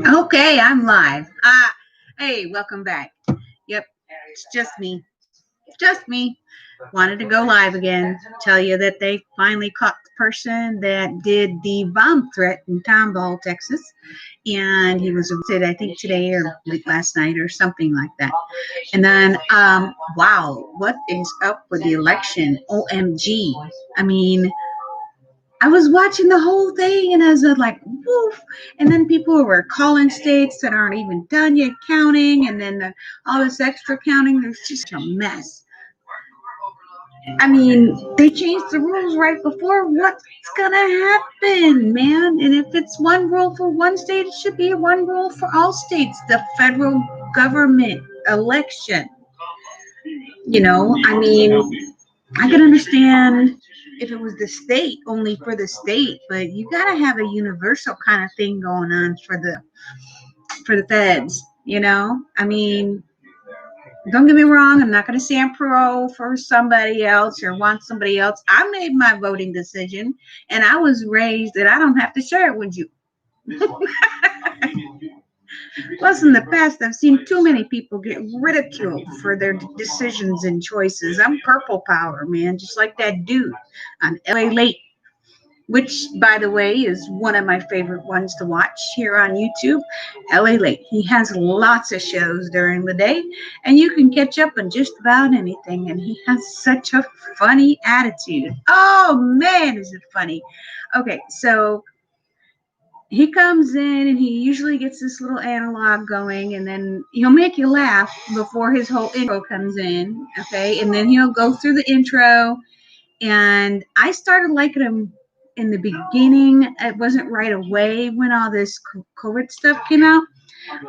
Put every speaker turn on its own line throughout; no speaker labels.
Okay, I'm live. Hey, welcome back. Yep, it's just me. Just me. Wanted to go live again. Tell you that they finally caught the person that did the bomb threat in Tomball, Texas. And he was arrested, I think, today or late last night or something like that. And then, wow, what is up with the election? OMG. I mean, I was watching the whole thing and I was like, woof. And then people were calling states that aren't even done yet counting. And then all this extra counting. There's just a mess. I mean, they changed the rules right before. What's going to happen, man? And if it's one rule for one state, it should be one rule for all states. The federal government election. You know, I mean, I can understand if it was the state, only for the state, but you got to have a universal kind of thing going on for the feds, you know? I mean, don't get me wrong, I'm not going to say I'm pro for somebody else or want somebody else. I made my voting decision and I was raised that I don't have to share it with you. Plus, in the past, I've seen too many people get ridiculed for their decisions and choices. I'm purple power, man, just like that dude on LA Late, which, by the way, is one of my favorite ones to watch here on YouTube. LA Late. He has lots of shows during the day, and you can catch up on just about anything. And he has such a funny attitude. Oh, man, is it funny. Okay, so he comes in and he usually gets this little analog going, and then he'll make you laugh before his whole intro comes in. Okay, and then he'll go through the intro, and I started liking him in the beginning. It wasn't right away when all this COVID stuff came out,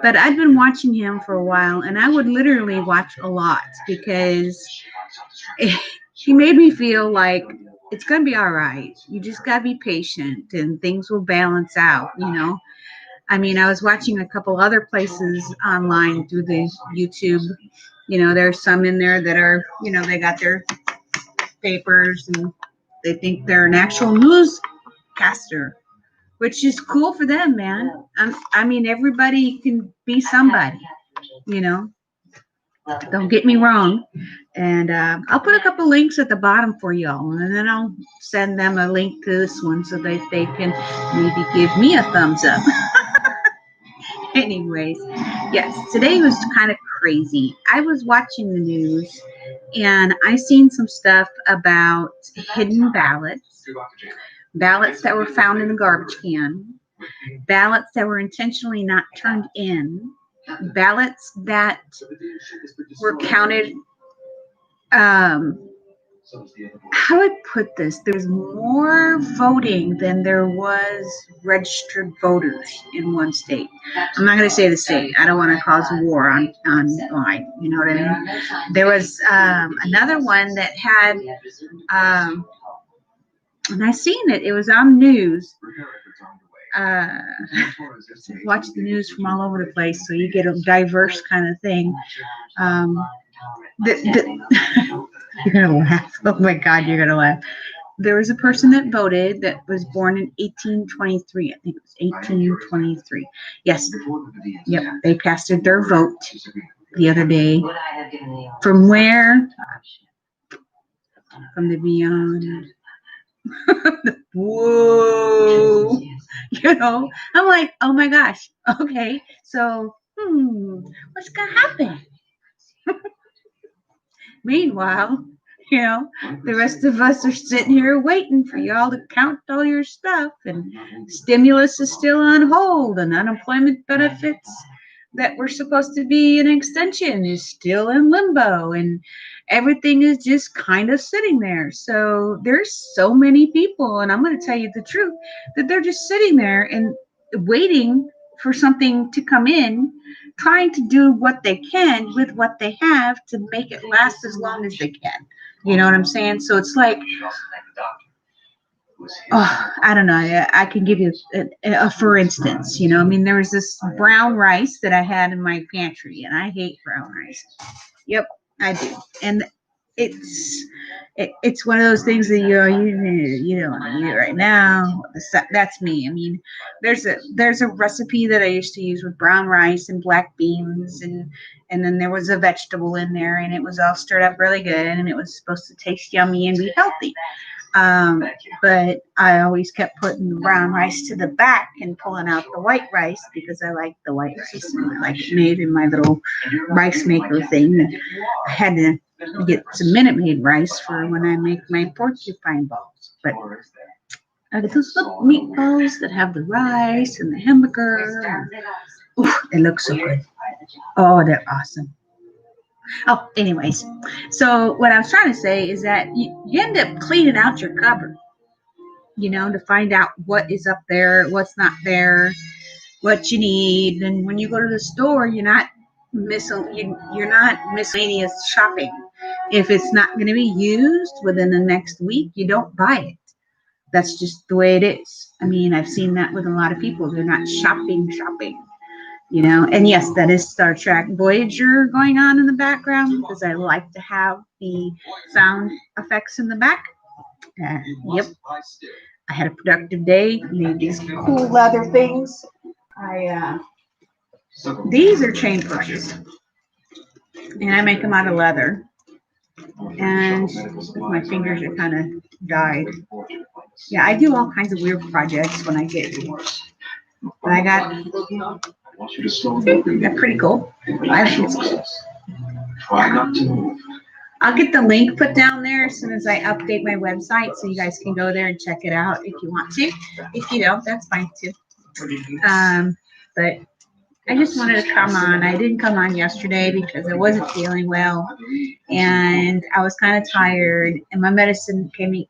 but I'd been watching him for a while, and I would literally watch a lot because he made me feel like it's going to be all right. You just got to be patient and things will balance out, you know. I mean, I was watching a couple other places online through the YouTube. You know, there's some in there that are, you know, they got their papers and they think they're an actual newscaster, which is cool for them, man. I mean, everybody can be somebody, you know. Don't get me wrong. And I'll put a couple links at the bottom for y'all, and then I'll send them a link to this one so that they can maybe give me a thumbs up. Anyways, yes, today was kind of crazy. I was watching the news, and I seen some stuff about hidden ballots, ballots that were found in a garbage can, ballots that were intentionally not turned in, ballots that were counted. How do I put this? There's more voting than there was registered voters in one state. I'm not going to say the state. I don't want to cause a war online. You know what I mean? There was another one that had, and I seen it. It was on news. Watch the news from all over the place, so you get a diverse kind of thing. You're gonna laugh. Oh my God, you're gonna laugh. There was a person that voted that was born in 1823. I think it was 1823. Yes. Yep. They casted their vote the other day. From where? From the beyond. Whoa. You know, I'm like, oh my gosh. Okay. So, what's gonna happen? Meanwhile, you know, the rest of us are sitting here waiting for y'all to count all your stuff, and stimulus is still on hold, and unemployment benefits that were supposed to be an extension is still in limbo, and everything is just kind of sitting there. So there's so many people, and I'm going to tell you the truth, that they're just sitting there and waiting for something to come in, trying to do what they can with what they have to make it last as long as they can. You know what I'm saying? So it's like, oh, I don't know. I can give you a for instance. You know, I mean, there was this brown rice that I had in my pantry, and I hate brown rice. Yep, I do. And it's one of those things that you don't want to eat right now. That's me. I mean, there's a recipe that I used to use with brown rice and black beans, and then there was a vegetable in there, and it was all stirred up really good, and it was supposed to taste yummy and be healthy. But I always kept putting the brown rice to the back and pulling out the white rice because I like the white rice and I like it made in my little rice maker thing. I had to get some Minute Maid rice for when I make my porcupine balls. But I got those little meatballs that have the rice and the hamburger. Oof, it looks so good. Oh, they're awesome. Oh, anyways, so what I was trying to say is that you end up cleaning out your cupboard, to find out what is up there, what's not there, what you need. And when you go to the store, you're not miscellaneous shopping. If it's not going to be used within the next week, you don't buy it. That's just the way it is. I mean, I've seen that with a lot of people. They're not shopping. And yes, that is Star Trek Voyager going on in the background because I like to have the sound effects in the back. And yep, I had a productive day. Made these cool leather things. These are chain purses, and I make them out of leather. And my fingers are kind of dyed. Yeah, I do all kinds of weird projects when I get here. But I got. They're pretty cool. I think it's cool. Try not to move. I'll get the link put down there as soon as I update my website so you guys can go there and check it out if you want to. If you don't, that's fine too. But I just wanted to come on. I didn't come on yesterday because I wasn't feeling well and I was kind of tired and my medicine came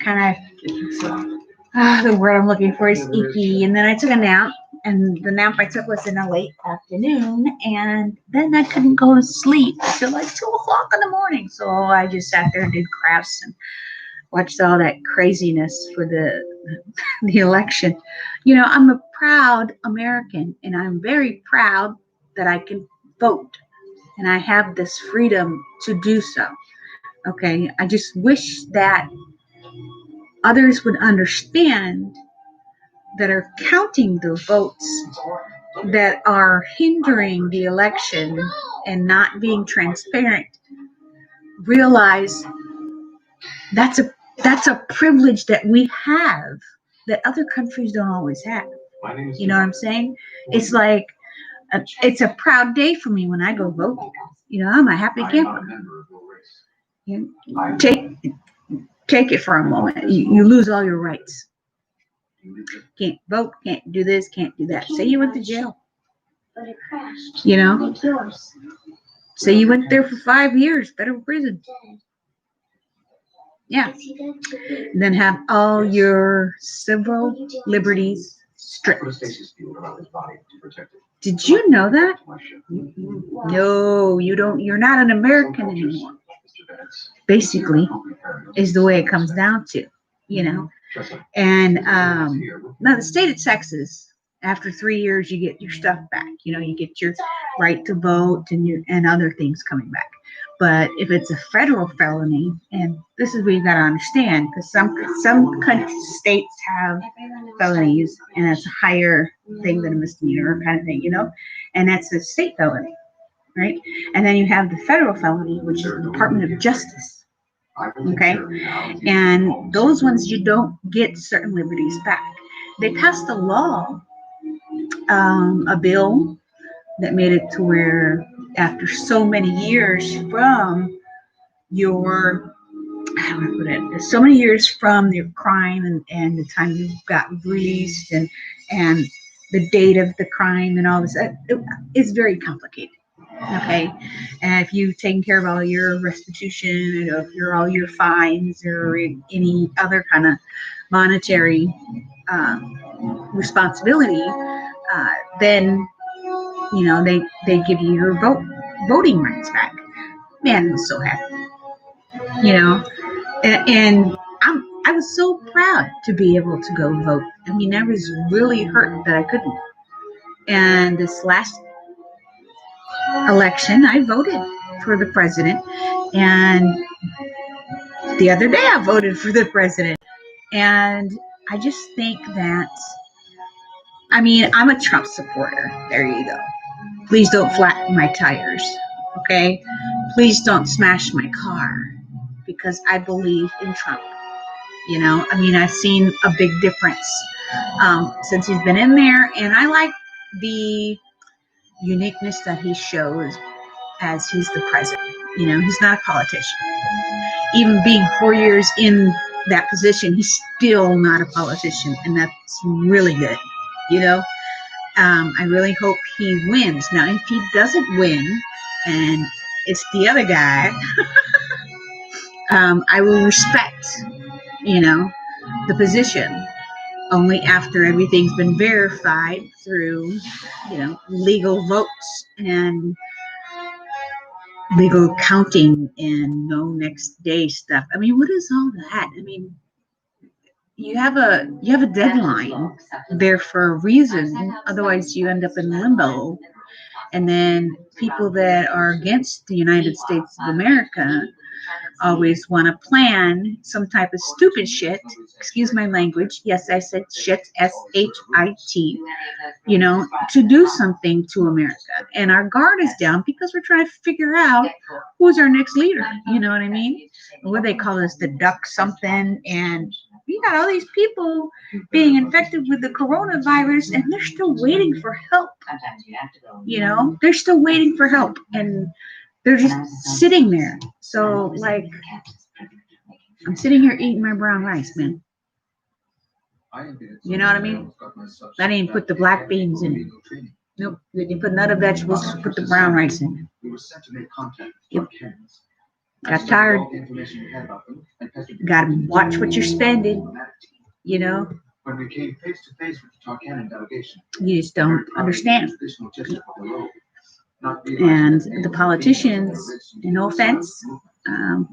kind of, the word I'm looking for is icky. And then I took a nap. And the nap I took was in a late afternoon, and then I couldn't go to sleep until like 2 o'clock in the morning. So I just sat there and did crafts and watched all that craziness for the election. I'm a proud American, and I'm very proud that I can vote, and I have this freedom to do so. Okay, I just wish that others would understand that are counting the votes that are hindering the election and not being transparent realize that's a privilege that we have that other countries don't always have. You know what I'm saying? It's like it's a proud day for me when I go vote. I'm a happy camper. Take it for a moment. You lose all your rights. Can't vote, can't do this, can't do that. Say you went to jail. Say you went there for 5 years, federal prison. Yeah. And then have all your civil liberties stripped. Did you know that? No, you don't. You're not an American anymore. Basically, is the way it comes down to, And now the state of Texas, after 3 years, you get your stuff back. You get your right to vote and other things coming back. But if it's a federal felony, and this is what you got to understand, because some states have felonies, and it's a higher thing than a misdemeanor kind of thing, and that's a state felony, right? And then you have the federal felony, which is the Department of Justice. Okay, and those ones you don't get certain liberties back. They passed a law, a bill that made it to where after so many years from your, how do I put it? So many years from your crime and the time you got released and the date of the crime and all this, it's very complicated. Okay, and if you've taken care of all your restitution, or all your fines, or any other kind of monetary responsibility, then they give you your voting rights back. Man, I'm so happy, and I was so proud to be able to go vote. I mean, I was really hurt that I couldn't. And this last election, I voted. for the president. And the other day I voted for the president. And I just think that, I mean, I'm a Trump supporter. There you go. Please don't flatten my tires. Okay? Please don't smash my car, because I believe in Trump. You know, I mean, I've seen a big difference since he's been in there, and I like the uniqueness that he shows as he's the president. You know, he's not a politician. Even being 4 years in that position, he's still not a politician, and that's really good. You know, I really hope he wins. Now, if he doesn't win, and it's the other guy, I will respect, you know, the position only after everything's been verified through, you know, legal votes and legal counting and no next day stuff. I mean, what is all that? I mean, you have a deadline there for a reason. Otherwise, you end up in limbo. And then people that are against the United States of America always want to plan some type of stupid shit. Excuse my language. Yes, I said shit, S-H-I-T, you know, to do something to America. And our guard is down because we're trying to figure out who's our next leader. You know what I mean? What they call us, the duck something. And we got all these people being infected with the coronavirus, and they're still waiting for help. You know, they're still waiting for help. And they're just sitting there. So, like, I'm sitting here eating my brown rice, man. You know what I mean? I didn't put the black beans in it. Nope. They didn't put none of vegetables. Just put the brown rice in it. Yep. Got tired. Got to watch what you're spending. You know? When we came face to face with the Tarkanian delegation, you just don't understand. And the politicians, no offense,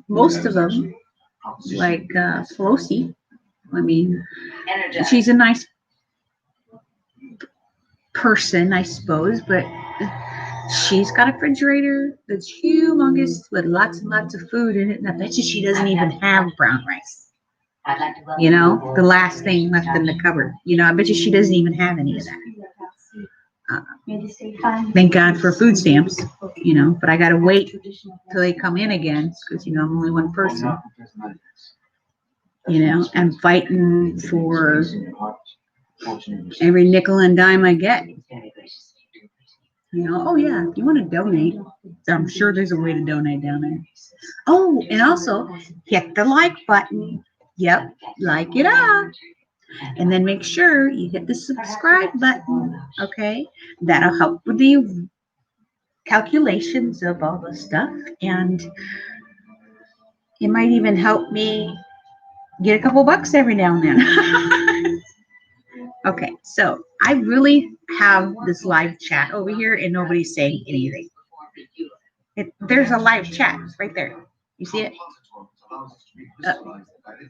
most of them, like Pelosi, I mean, she's a nice person, I suppose, but she's got a refrigerator that's humongous with lots and lots of food in it, and I bet you she doesn't even have brown rice. You know, the last thing left in the cupboard. You know, I bet you she doesn't even have any of that. Thank God for food stamps, you know, but I got to wait till they come in again because, you know, I'm only one person. You know, I'm fighting for every nickel and dime I get. You know, oh yeah, if you want to donate, I'm sure there's a way to donate down there. Oh, and also hit the like button. Yep, like it up. And then make sure you hit the subscribe button, okay? That'll help with the calculations of all the stuff. And it might even help me get a couple bucks every now and then. Okay, so I really have this live chat over here and nobody's saying anything. There's a live chat right there. You see it?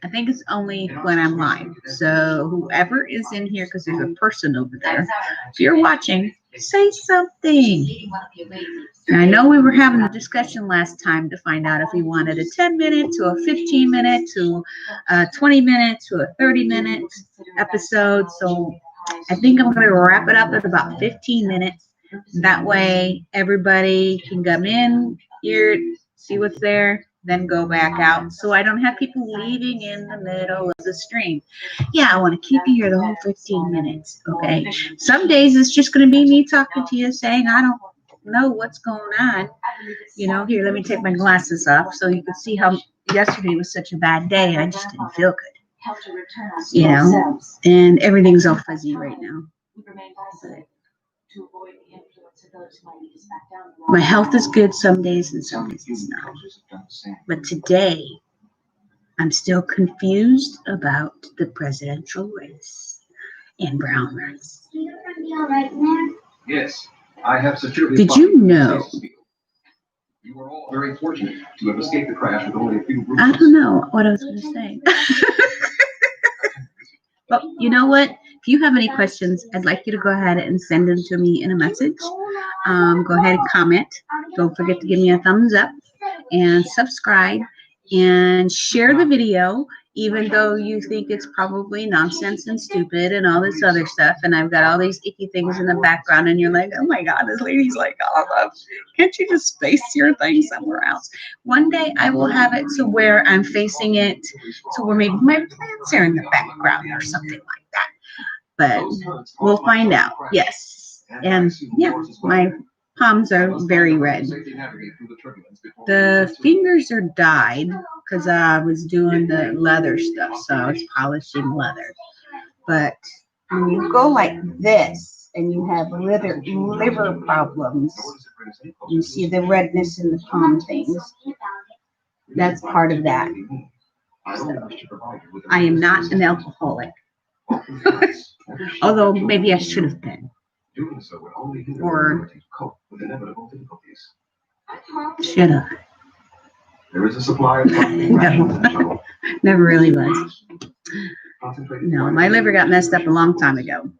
I think it's only when I'm live. So whoever is in here, because there's a person over there, if you're watching, say something. And I know we were having a discussion last time to find out if we wanted a 10-minute to a 15-minute to a 20-minute to a 30-minute episode. So I think I'm going to wrap it up at about 15 minutes. That way everybody can come in here, see what's there, then go back out, so I don't have people leaving in the middle of the stream. Yeah, I want to keep you here the whole 15 minutes, okay? Some days it's just going to be me talking to you saying, I don't know what's going on. You know, here, let me take my glasses off so you can see how yesterday was such a bad day. I just didn't feel good. You know, and everything's all fuzzy right now. My health is good some days and some days it's not. But today, I'm still confused about the presidential race and brown rice.
Yes, I have securely.
Did you know?
You were all very fortunate to have escaped the crash with only a few
I don't know what I was going to say. But you know what? if you have any questions, I'd like you to go ahead and send them to me in a message. Go ahead and comment. Don't forget to give me a thumbs up and subscribe and share the video, even though you think it's probably nonsense and stupid and all this other stuff. And I've got all these icky things in the background, and you're like, oh my God, this lady's like, oh, can't you just face your thing somewhere else? One day I will have it to where I'm facing it to where maybe my plants are in the background or something like that. But we'll find out. Yes. And yeah, my palms are very red. The fingers are dyed because I was doing the leather stuff, so I was polishing leather. But when you go like this and you have liver problems, you see the redness in the palm things. That's part of that. So, I am not an alcoholic. Although maybe I should have been. Or should have.
There is a supply of
No, never really was. No, my liver got messed up a long time ago.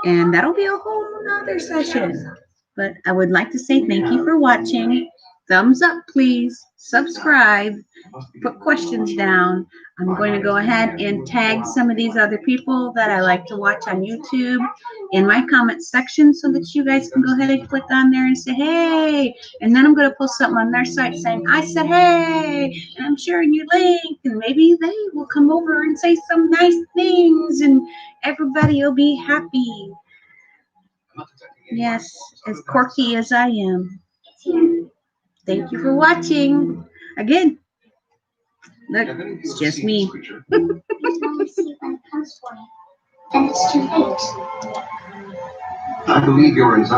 And that'll be a whole nother session. But I would like to say thank you for watching. Thumbs up, please. Subscribe. Put questions down. I'm going to go ahead and tag some of these other people that I like to watch on YouTube in my comment section so that you guys can go ahead and click on there and say, hey. And then I'm going to post something on their site saying, I said, hey, and I'm sharing your link. And maybe they will come over and say some nice things and everybody will be happy. Yes, as quirky as I am. Thank you for watching. Again, look, it's just me.
And it's too late.
I believe your anxiety.